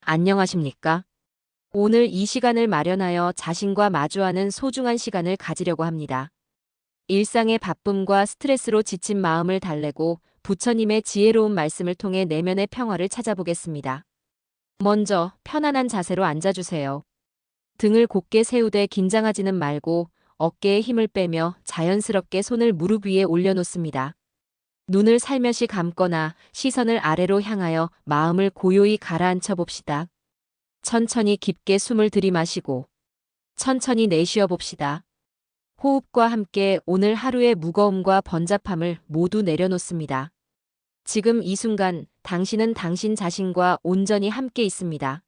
안녕하십니까? 오늘 이 시간을 마련하여 자신과 마주하는 소중한 시간을 가지려고 합니다. 일상의 바쁨과 스트레스로 지친 마음을 달래고 부처님의 지혜로운 말씀을 통해 내면의 평화를 찾아보겠습니다. 먼저 편안한 자세로 앉아주세요. 등을 곧게 세우되 긴장하지는 말고 어깨에 힘을 빼며 자연스럽게 손을 무릎 위에 올려놓습니다. 눈을 살며시 감거나 시선을 아래로 향하여 마음을 고요히 가라앉혀 봅시다. 천천히 깊게 숨을 들이마시고 천천히 내쉬어 봅시다. 호흡과 함께 오늘 하루의 무거움과 번잡함을 모두 내려놓습니다. 지금 이 순간 당신은 당신 자신과 온전히 함께 있습니다.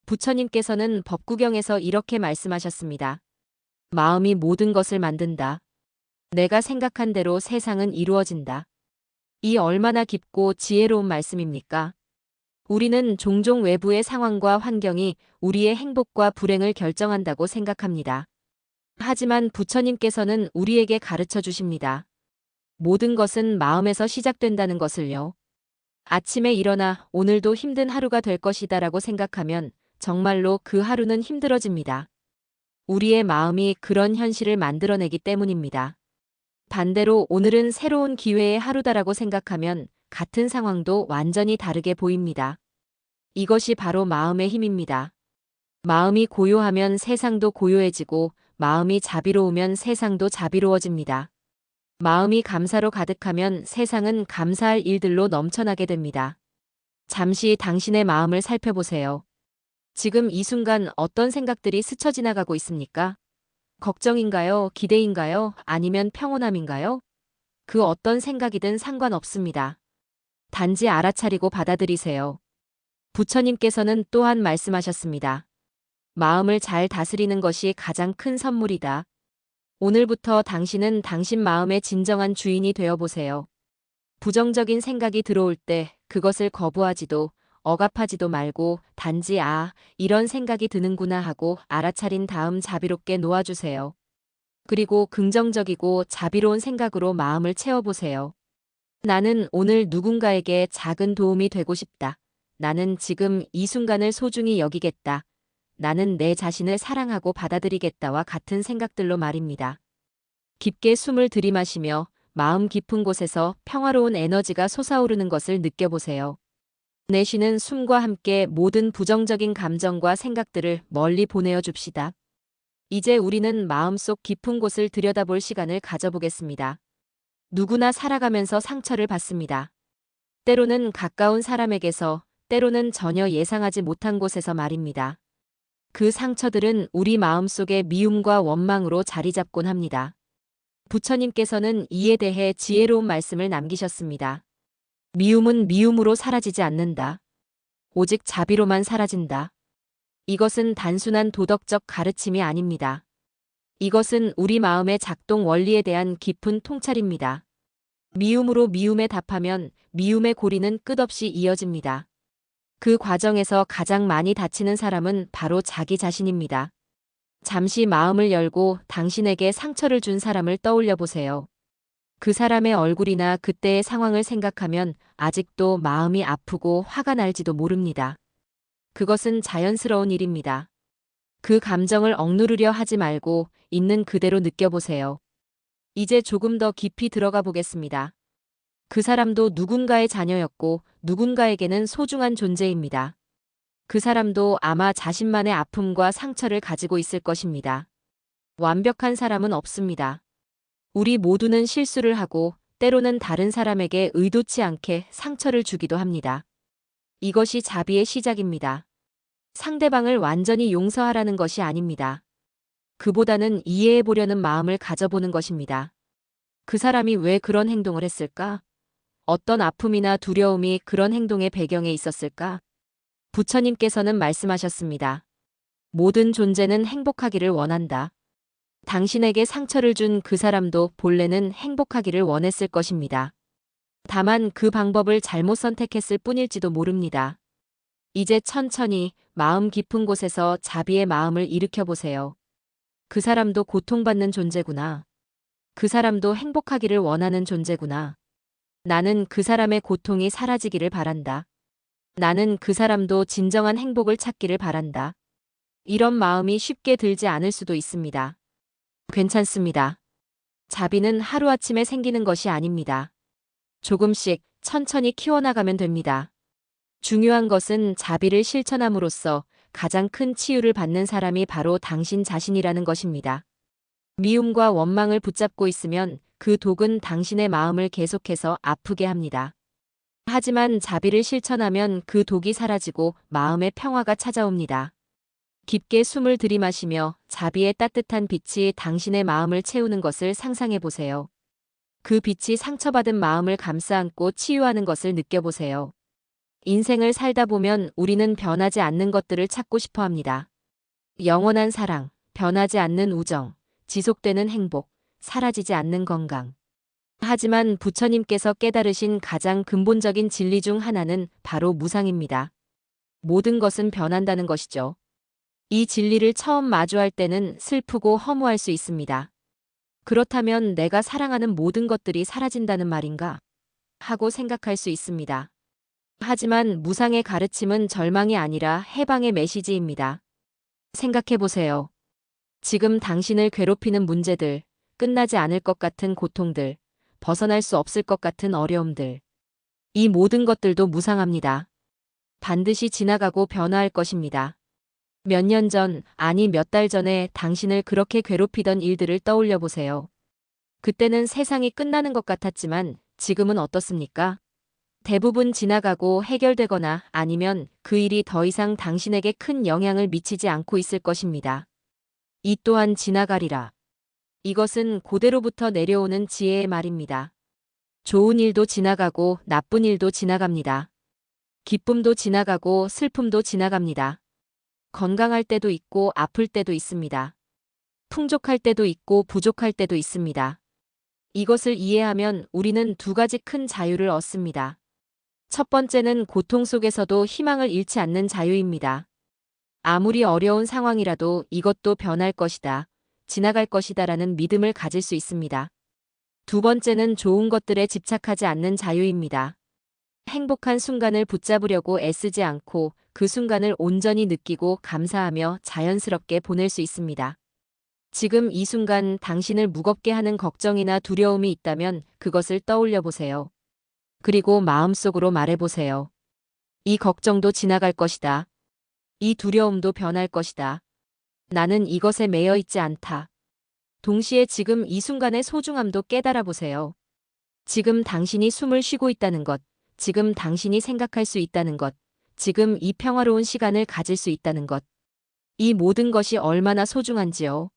부처님께서는 법구경에서 이렇게 말씀하셨습니다. 마음이 모든 것을 만든다. 내가 생각한 대로 세상은 이루어진다. 이 얼마나 깊고 지혜로운 말씀입니까? 우리는 종종 외부의 상황과 환경이 우리의 행복과 불행을 결정한다고 생각합니다. 하지만 부처님께서는 우리에게 가르쳐 주십니다. 모든 것은 마음에서 시작된다는 것을요. 아침에 일어나 오늘도 힘든 하루가 될 것이다라고 생각하면 정말로 그 하루는 힘들어집니다. 우리의 마음이 그런 현실을 만들어내기 때문입니다. 반대로 오늘은 새로운 기회의 하루다라고 생각하면 같은 상황도 완전히 다르게 보입니다. 이것이 바로 마음의 힘입니다. 마음이 고요하면 세상도 고요해지고 마음이 자비로우면 세상도 자비로워집니다. 마음이 감사로 가득하면 세상은 감사할 일들로 넘쳐나게 됩니다. 잠시 당신의 마음을 살펴보세요. 지금 이 순간 어떤 생각들이 스쳐 지나가고 있습니까? 걱정인가요? 기대인가요? 아니면 평온함인가요? 그 어떤 생각이든 상관없습니다. 단지 알아차리고 받아들이세요. 부처님께서는 또한 말씀하셨습니다. 마음을 잘 다스리는 것이 가장 큰 선물이다. 오늘부터 당신은 당신 마음의 진정한 주인이 되어 보세요. 부정적인 생각이 들어올 때 그것을 거부하지도 억압하지도 말고 단지 이런 생각이 드는구나 하고 알아차린 다음 자비롭게 놓아주세요. 그리고 긍정적이고 자비로운 생각으로 마음을 채워보세요. 나는 오늘 누군가에게 작은 도움이 되고 싶다. 나는 지금 이 순간을 소중히 여기겠다. 나는 내 자신을 사랑하고 받아들이겠다와 같은 생각들로 말입니다. 깊게 숨을 들이마시며 마음 깊은 곳에서 평화로운 에너지가 솟아오르는 것을 느껴보세요. 내쉬는 숨과 함께 모든 부정적인 감정과 생각들을 멀리 보내어 줍시다. 이제 우리는 마음속 깊은 곳을 들여다볼 시간을 가져보겠습니다. 누구나 살아가면서 상처를 받습니다. 때로는 가까운 사람에게서, 때로는 전혀 예상하지 못한 곳에서 말입니다. 그 상처들은 우리 마음속에 미움과 원망으로 자리 잡곤 합니다. 부처님께서는 이에 대해 지혜로운 말씀을 남기셨습니다. 미움은 미움으로 사라지지 않는다. 오직 자비로만 사라진다. 이것은 단순한 도덕적 가르침이 아닙니다. 이것은 우리 마음의 작동 원리에 대한 깊은 통찰입니다. 미움으로 미움에 답하면 미움의 고리는 끝없이 이어집니다. 그 과정에서 가장 많이 다치는 사람은 바로 자기 자신입니다. 잠시 마음을 열고 당신에게 상처를 준 사람을 떠올려 보세요. 그 사람의 얼굴이나 그때의 상황을 생각하면 아직도 마음이 아프고 화가 날지도 모릅니다. 그것은 자연스러운 일입니다. 그 감정을 억누르려 하지 말고 있는 그대로 느껴보세요. 이제 조금 더 깊이 들어가 보겠습니다. 그 사람도 누군가의 자녀였고 누군가에게는 소중한 존재입니다. 그 사람도 아마 자신만의 아픔과 상처를 가지고 있을 것입니다. 완벽한 사람은 없습니다. 우리 모두는 실수를 하고 때로는 다른 사람에게 의도치 않게 상처를 주기도 합니다. 이것이 자비의 시작입니다. 상대방을 완전히 용서하라는 것이 아닙니다. 그보다는 이해해 보려는 마음을 가져보는 것입니다. 그 사람이 왜 그런 행동을 했을까? 어떤 아픔이나 두려움이 그런 행동의 배경에 있었을까? 부처님께서는 말씀하셨습니다. 모든 존재는 행복하기를 원한다. 당신에게 상처를 준 그 사람도 본래는 행복하기를 원했을 것입니다. 다만 그 방법을 잘못 선택했을 뿐일지도 모릅니다. 이제 천천히 마음 깊은 곳에서 자비의 마음을 일으켜보세요. 그 사람도 고통받는 존재구나. 그 사람도 행복하기를 원하는 존재구나. 나는 그 사람의 고통이 사라지기를 바란다. 나는 그 사람도 진정한 행복을 찾기를 바란다. 이런 마음이 쉽게 들지 않을 수도 있습니다. 괜찮습니다. 자비는 하루아침에 생기는 것이 아닙니다. 조금씩 천천히 키워나가면 됩니다. 중요한 것은 자비를 실천함으로써 가장 큰 치유를 받는 사람이 바로 당신 자신이라는 것입니다. 미움과 원망을 붙잡고 있으면 그 독은 당신의 마음을 계속해서 아프게 합니다. 하지만 자비를 실천하면 그 독이 사라지고 마음의 평화가 찾아옵니다. 깊게 숨을 들이마시며 자비의 따뜻한 빛이 당신의 마음을 채우는 것을 상상해 보세요. 그 빛이 상처받은 마음을 감싸안고 치유하는 것을 느껴보세요. 인생을 살다 보면 우리는 변하지 않는 것들을 찾고 싶어 합니다. 영원한 사랑, 변하지 않는 우정, 지속되는 행복, 사라지지 않는 건강. 하지만 부처님께서 깨달으신 가장 근본적인 진리 중 하나는 바로 무상입니다. 모든 것은 변한다는 것이죠. 이 진리를 처음 마주할 때는 슬프고 허무할 수 있습니다. 그렇다면 내가 사랑하는 모든 것들이 사라진다는 말인가? 하고 생각할 수 있습니다. 하지만 무상의 가르침은 절망이 아니라 해방의 메시지입니다. 생각해 보세요. 지금 당신을 괴롭히는 문제들, 끝나지 않을 것 같은 고통들, 벗어날 수 없을 것 같은 어려움들. 이 모든 것들도 무상합니다. 반드시 지나가고 변화할 것입니다. 몇 년 전, 아니 몇 달 전에 당신을 그렇게 괴롭히던 일들을 떠올려 보세요. 그때는 세상이 끝나는 것 같았지만 지금은 어떻습니까? 대부분 지나가고 해결되거나 아니면 그 일이 더 이상 당신에게 큰 영향을 미치지 않고 있을 것입니다. 이 또한 지나가리라. 이것은 고대로부터 내려오는 지혜의 말입니다. 좋은 일도 지나가고 나쁜 일도 지나갑니다. 기쁨도 지나가고 슬픔도 지나갑니다. 건강할 때도 있고 아플 때도 있습니다. 풍족할 때도 있고 부족할 때도 있습니다. 이것을 이해하면 우리는 두 가지 큰 자유를 얻습니다. 첫 번째는 고통 속에서도 희망을 잃지 않는 자유입니다. 아무리 어려운 상황이라도 이것도 변할 것이다, 지나갈 것이다 라는 믿음을 가질 수 있습니다. 두 번째는 좋은 것들에 집착하지 않는 자유입니다. 행복한 순간을 붙잡으려고 애쓰지 않고 그 순간을 온전히 느끼고 감사하며 자연스럽게 보낼 수 있습니다. 지금 이 순간 당신을 무겁게 하는 걱정이나 두려움이 있다면 그것을 떠올려 보세요. 그리고 마음속으로 말해보세요. 이 걱정도 지나갈 것이다. 이 두려움도 변할 것이다. 나는 이것에 매여 있지 않다. 동시에 지금 이 순간의 소중함도 깨달아 보세요. 지금 당신이 숨을 쉬고 있다는 것, 지금 당신이 생각할 수 있다는 것, 지금 이 평화로운 시간을 가질 수 있다는 것. 이 모든 것이 얼마나 소중한지요.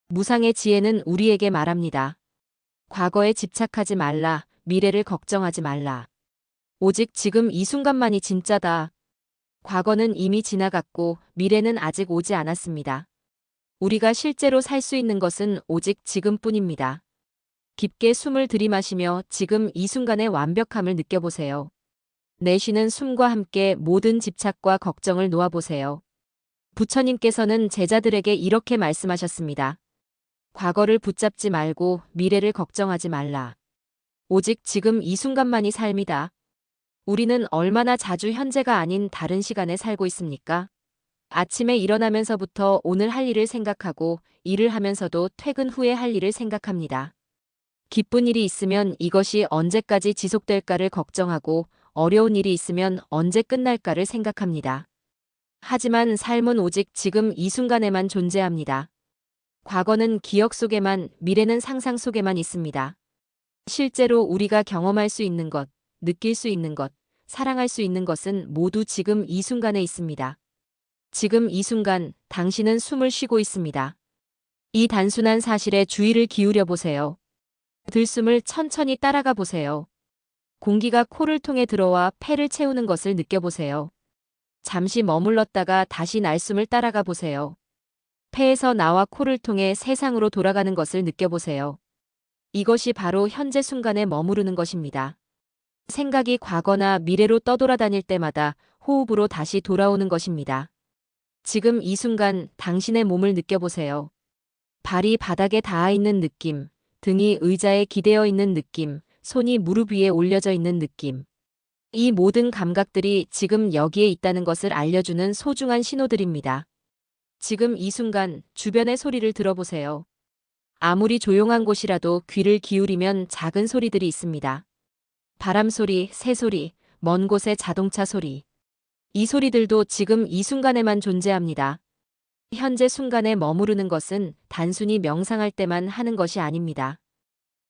무상의 지혜는 우리에게 말합니다. 과거에 집착하지 말라, 미래를 걱정하지 말라. 오직 지금 이 순간만이 진짜다. 과거는 이미 지나갔고 미래는 아직 오지 않았습니다. 우리가 실제로 살 수 있는 것은 오직 지금뿐입니다. 깊게 숨을 들이마시며 지금 이 순간의 완벽함을 느껴보세요. 내쉬는 숨과 함께 모든 집착과 걱정을 놓아보세요. 부처님께서는 제자들에게 이렇게 말씀하셨습니다. 과거를 붙잡지 말고 미래를 걱정하지 말라. 오직 지금 이 순간만이 삶이다. 우리는 얼마나 자주 현재가 아닌 다른 시간에 살고 있습니까? 아침에 일어나면서부터 오늘 할 일을 생각하고 일을 하면서도 퇴근 후에 할 일을 생각합니다. 기쁜 일이 있으면 이것이 언제까지 지속될까를 걱정하고 어려운 일이 있으면 언제 끝날까를 생각합니다. 하지만 삶은 오직 지금 이 순간에만 존재합니다. 과거는 기억 속에만, 미래는 상상 속에만 있습니다. 실제로 우리가 경험할 수 있는 것, 느낄 수 있는 것, 사랑할 수 있는 것은 모두 지금 이 순간에 있습니다. 지금 이 순간 당신은 숨을 쉬고 있습니다. 이 단순한 사실에 주의를 기울여 보세요. 들숨을 천천히 따라가 보세요. 공기가 코를 통해 들어와 폐를 채우는 것을 느껴보세요. 잠시 머물렀다가 다시 날숨을 따라가 보세요. 폐에서 나와 코를 통해 세상으로 돌아가는 것을 느껴보세요. 이것이 바로 현재 순간에 머무르는 것입니다. 생각이 과거나 미래로 떠돌아다닐 때마다 호흡으로 다시 돌아오는 것입니다. 지금 이 순간 당신의 몸을 느껴보세요. 발이 바닥에 닿아 있는 느낌, 등이 의자에 기대어 있는 느낌, 손이 무릎 위에 올려져 있는 느낌. 이 모든 감각들이 지금 여기에 있다는 것을 알려주는 소중한 신호들입니다. 지금 이 순간 주변의 소리를 들어보세요. 아무리 조용한 곳이라도 귀를 기울이면 작은 소리들이 있습니다. 바람 소리, 새 소리, 먼 곳의 자동차 소리. 이 소리들도 지금 이 순간에만 존재합니다. 현재 순간에 머무르는 것은 단순히 명상할 때만 하는 것이 아닙니다.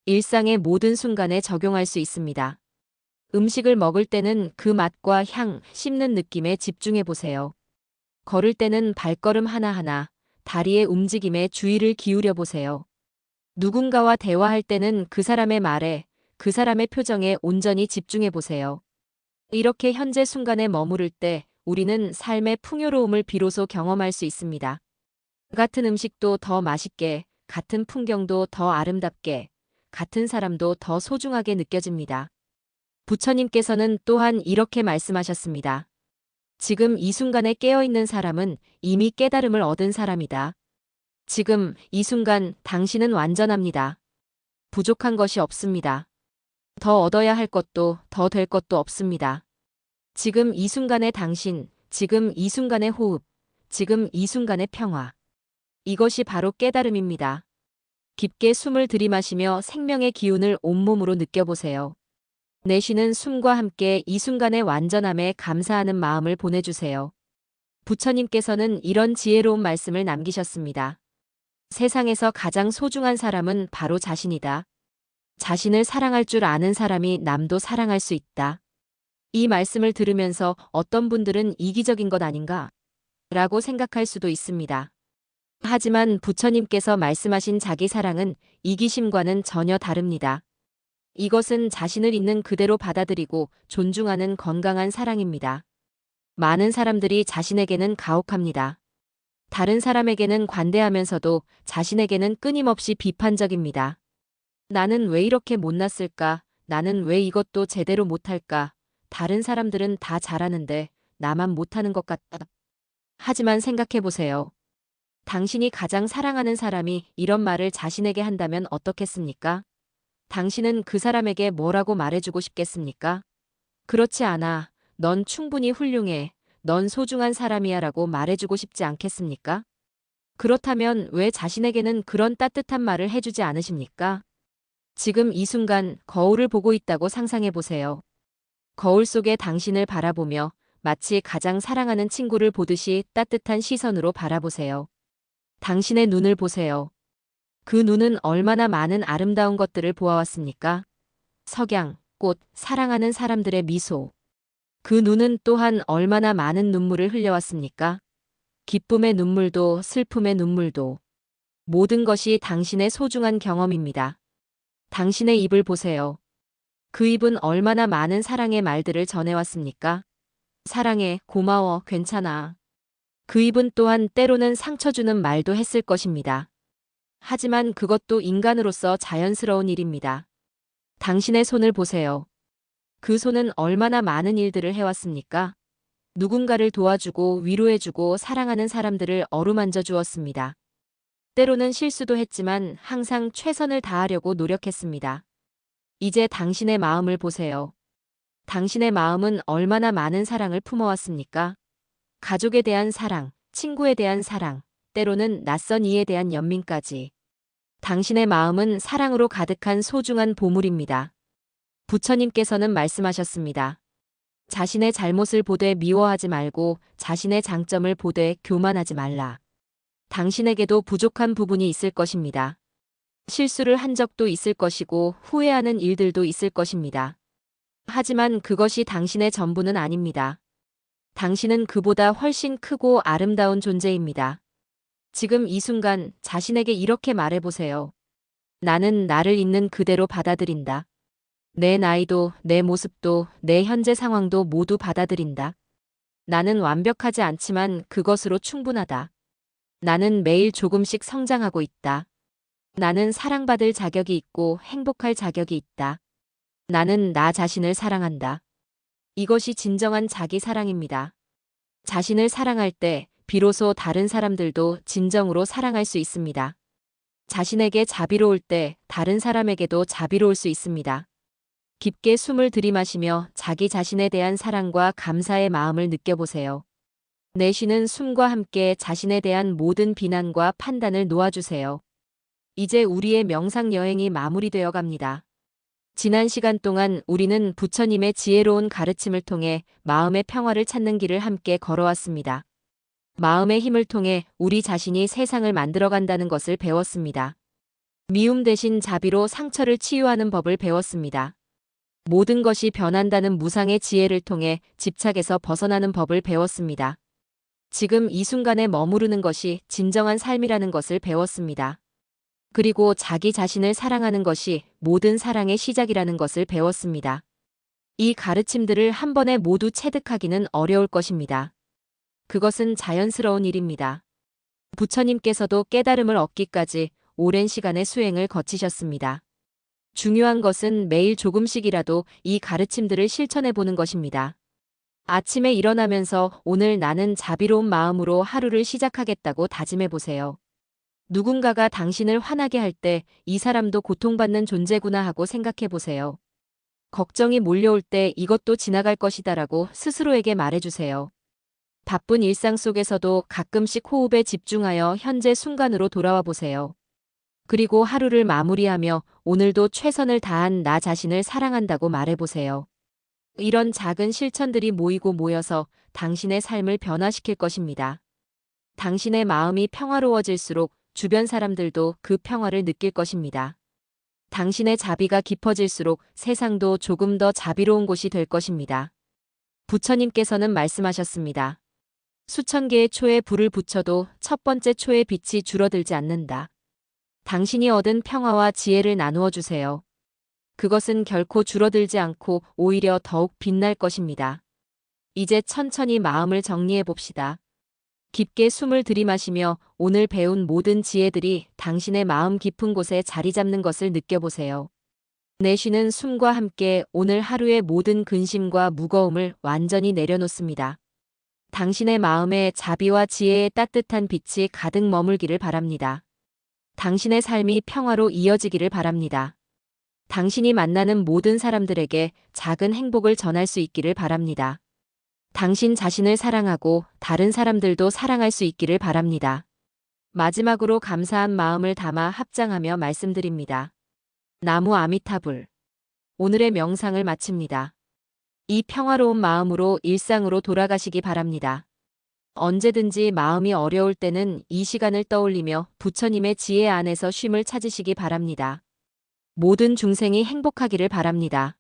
일상의 모든 순간에 적용할 수 있습니다. 음식을 먹을 때는 그 맛과 향, 씹는 느낌에 집중해 보세요. 걸을 때는 발걸음 하나하나, 다리의 움직임에 주의를 기울여 보세요. 누군가와 대화할 때는 그 사람의 말에, 그 사람의 표정에 온전히 집중해 보세요. 이렇게 현재 순간에 머무를 때 우리는 삶의 풍요로움을 비로소 경험할 수 있습니다. 같은 음식도 더 맛있게, 같은 풍경도 더 아름답게, 같은 사람도 더 소중하게 느껴집니다. 부처님께서는 또한 이렇게 말씀하셨습니다. 지금 이 순간에 깨어있는 사람은 이미 깨달음을 얻은 사람이다. 지금 이 순간 당신은 완전합니다. 부족한 것이 없습니다. 더 얻어야 할 것도 더 될 것도 없습니다. 지금 이 순간의 당신, 지금 이 순간의 호흡, 지금 이 순간의 평화. 이것이 바로 깨달음입니다. 깊게 숨을 들이마시며 생명의 기운을 온몸으로 느껴보세요. 내쉬는 숨과 함께 이 순간의 완전함에 감사하는 마음을 보내주세요. 부처님께서는 이런 지혜로운 말씀을 남기셨습니다. 세상에서 가장 소중한 사람은 바로 자신이다. 자신을 사랑할 줄 아는 사람이 남도 사랑할 수 있다. 이 말씀을 들으면서 어떤 분들은 이기적인 것 아닌가? 라고 생각할 수도 있습니다. 하지만 부처님께서 말씀하신 자기 사랑은 이기심과는 전혀 다릅니다. 이것은 자신을 있는 그대로 받아들이고 존중하는 건강한 사랑입니다. 많은 사람들이 자신에게는 가혹합니다. 다른 사람에게는 관대하면서도 자신에게는 끊임없이 비판적입니다. 나는 왜 이렇게 못났을까? 나는 왜 이것도 제대로 못할까? 다른 사람들은 다 잘하는데 나만 못하는 것 같다. 하지만 생각해보세요. 당신이 가장 사랑하는 사람이 이런 말을 자신에게 한다면 어떻겠습니까? 당신은 그 사람에게 뭐라고 말해주고 싶겠습니까? 그렇지 않아. 넌 충분히 훌륭해. 넌 소중한 사람이야 라고 말해주고 싶지 않겠습니까? 그렇다면 왜 자신에게는 그런 따뜻한 말을 해주지 않으십니까? 지금 이 순간 거울을 보고 있다고 상상해 보세요. 거울 속에 당신을 바라보며 마치 가장 사랑하는 친구를 보듯이 따뜻한 시선으로 바라보세요. 당신의 눈을 보세요. 그 눈은 얼마나 많은 아름다운 것들을 보아왔습니까? 석양, 꽃, 사랑하는 사람들의 미소. 그 눈은 또한 얼마나 많은 눈물을 흘려왔습니까? 기쁨의 눈물도 슬픔의 눈물도. 모든 것이 당신의 소중한 경험입니다. 당신의 입을 보세요. 그 입은 얼마나 많은 사랑의 말들을 전해왔습니까? 사랑해, 고마워, 괜찮아. 그 입은 또한 때로는 상처 주는 말도 했을 것입니다. 하지만 그것도 인간으로서 자연스러운 일입니다. 당신의 손을 보세요. 그 손은 얼마나 많은 일들을 해왔습니까? 누군가를 도와주고 위로해주고 사랑하는 사람들을 어루만져 주었습니다. 때로는 실수도 했지만 항상 최선을 다하려고 노력했습니다. 이제 당신의 마음을 보세요. 당신의 마음은 얼마나 많은 사랑을 품어왔습니까? 가족에 대한 사랑, 친구에 대한 사랑, 때로는 낯선 이에 대한 연민까지. 당신의 마음은 사랑으로 가득한 소중한 보물입니다. 부처님께서는 말씀하셨습니다. 자신의 잘못을 보되 미워하지 말고 자신의 장점을 보되 교만하지 말라. 당신에게도 부족한 부분이 있을 것입니다. 실수를 한 적도 있을 것이고 후회하는 일들도 있을 것입니다. 하지만 그것이 당신의 전부는 아닙니다. 당신은 그보다 훨씬 크고 아름다운 존재입니다. 지금 이 순간 자신에게 이렇게 말해보세요. 나는 나를 있는 그대로 받아들인다. 내 나이도, 내 모습도, 내 현재 상황도 모두 받아들인다. 나는 완벽하지 않지만 그것으로 충분하다. 나는 매일 조금씩 성장하고 있다. 나는 사랑받을 자격이 있고 행복할 자격이 있다. 나는 나 자신을 사랑한다. 이것이 진정한 자기 사랑입니다. 자신을 사랑할 때 비로소 다른 사람들도 진정으로 사랑할 수 있습니다. 자신에게 자비로울 때 다른 사람에게도 자비로울 수 있습니다. 깊게 숨을 들이마시며 자기 자신에 대한 사랑과 감사의 마음을 느껴보세요. 내쉬는 숨과 함께 자신에 대한 모든 비난과 판단을 놓아주세요. 이제 우리의 명상 여행이 마무리되어 갑니다. 지난 시간 동안 우리는 부처님의 지혜로운 가르침을 통해 마음의 평화를 찾는 길을 함께 걸어왔습니다. 마음의 힘을 통해 우리 자신이 세상을 만들어간다는 것을 배웠습니다. 미움 대신 자비로 상처를 치유하는 법을 배웠습니다. 모든 것이 변한다는 무상의 지혜를 통해 집착에서 벗어나는 법을 배웠습니다. 지금 이 순간에 머무르는 것이 진정한 삶이라는 것을 배웠습니다. 그리고 자기 자신을 사랑하는 것이 모든 사랑의 시작이라는 것을 배웠습니다. 이 가르침들을 한 번에 모두 체득하기는 어려울 것입니다. 그것은 자연스러운 일입니다. 부처님께서도 깨달음을 얻기까지 오랜 시간의 수행을 거치셨습니다. 중요한 것은 매일 조금씩이라도 이 가르침들을 실천해 보는 것입니다. 아침에 일어나면서 오늘 나는 자비로운 마음으로 하루를 시작하겠다고 다짐해 보세요. 누군가가 당신을 화나게 할 때 이 사람도 고통받는 존재구나 하고 생각해 보세요. 걱정이 몰려올 때 이것도 지나갈 것이다라고 스스로에게 말해주세요. 바쁜 일상 속에서도 가끔씩 호흡에 집중하여 현재 순간으로 돌아와 보세요. 그리고 하루를 마무리하며 오늘도 최선을 다한 나 자신을 사랑한다고 말해보세요. 이런 작은 실천들이 모이고 모여서 당신의 삶을 변화시킬 것입니다. 당신의 마음이 평화로워질수록 주변 사람들도 그 평화를 느낄 것입니다. 당신의 자비가 깊어질수록 세상도 조금 더 자비로운 곳이 될 것입니다. 부처님께서는 말씀하셨습니다. 수천 개의 초에 불을 붙여도 첫 번째 초의 빛이 줄어들지 않는다. 당신이 얻은 평화와 지혜를 나누어 주세요. 그것은 결코 줄어들지 않고 오히려 더욱 빛날 것입니다. 이제 천천히 마음을 정리해 봅시다. 깊게 숨을 들이마시며 오늘 배운 모든 지혜들이 당신의 마음 깊은 곳에 자리 잡는 것을 느껴보세요. 내쉬는 숨과 함께 오늘 하루의 모든 근심과 무거움을 완전히 내려놓습니다. 당신의 마음에 자비와 지혜의 따뜻한 빛이 가득 머물기를 바랍니다. 당신의 삶이 평화로 이어지기를 바랍니다. 당신이 만나는 모든 사람들에게 작은 행복을 전할 수 있기를 바랍니다. 당신 자신을 사랑하고 다른 사람들도 사랑할 수 있기를 바랍니다. 마지막으로 감사한 마음을 담아 합장하며 말씀드립니다. 나무 아미타불. 오늘의 명상을 마칩니다. 이 평화로운 마음으로 일상으로 돌아가시기 바랍니다. 언제든지 마음이 어려울 때는 이 시간을 떠올리며 부처님의 지혜 안에서 쉼을 찾으시기 바랍니다. 모든 중생이 행복하기를 바랍니다.